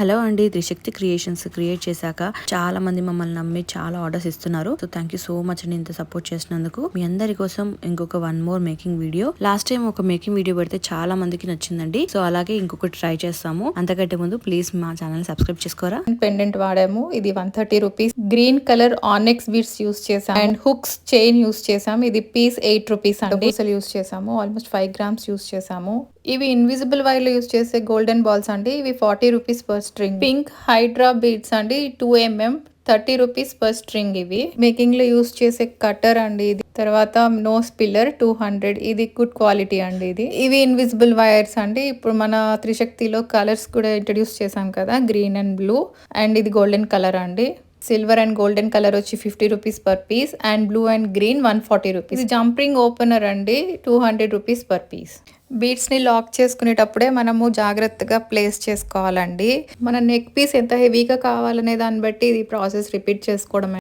Hello అండి, త్రిశక్తి creations create చేశాక చాలా మంది మమ్మల్ని నమ్మి చాలా ఆర్డర్స్ ఇస్తున్నారు. So thank you so much అండి ఇంత సపోర్ట్ చేసినందుకు. మీ అందరి కోసం ఇంకొక one more making video. Last time ఒక మేకింగ్ వీడియో పెడితే చాలా మందికి నచ్చిందండి. సో అలాగే ఇంకొకటి ట్రై చేస్తాము. అంతకంటే ముందు ప్లీజ్ మా ఛానల్ సబ్స్క్రైబ్ చేసుకోరా. పెండెంట్ వాడాము, ఇది 130 rupees. Green colour onyx beads use చేసాం అండ్ హుక్స్ చైన్ యూస్ చేసాం. ఇది పీస్ 8 రూపీస్ అండి. యూస్ చేసాము, ఆల్మోస్ట్ 5 గ్రామ్స్ యూస్ చేసాము. ఇవి ఇన్విజిబుల్ వైర్ లో యూస్ చేసే గోల్డెన్ బాల్స్ అండి. ఇవి 40 rupees per string. Pink hydra beads అండి, 2 mm 30 రూపీస్ పర్ స్ట్రింగ్. ఇవి మేకింగ్ లో యూస్ చేసే కట్టర్ అండి. ఇది తర్వాత నోస్ పిల్లర్ 200. ఇది గుడ్ క్వాలిటీ అండి. ఇవి ఇన్విజిబుల్ వైర్స్ అండి. ఇప్పుడు మన త్రిశక్తిలో కలర్స్ కూడా ఇంట్రడ్యూస్ చేసాం కదా, గ్రీన్ అండ్ బ్లూ. అండ్ ఇది గోల్డెన్ కలర్ అండి. సిల్వర్ అండ్ గోల్డెన్ కలర్ వచ్చి 50 rupees per piece and blue and green 140 rupees. ఇది జంపింగ్ ఓపెనర్ అండి, 200 రూపీస్ పర్ పీస్. బీడ్స్ని లాక్ చేసుకునేటప్పుడే మనము జాగ్రత్తగా ప్లేస్ చేసుకోవాలండి. మన నెక్ పీస్ ఎంత హెవీగా కావాలనే దాన్ని బట్టి ఇది ప్రాసెస్ రిపీట్ చేసుకోవడం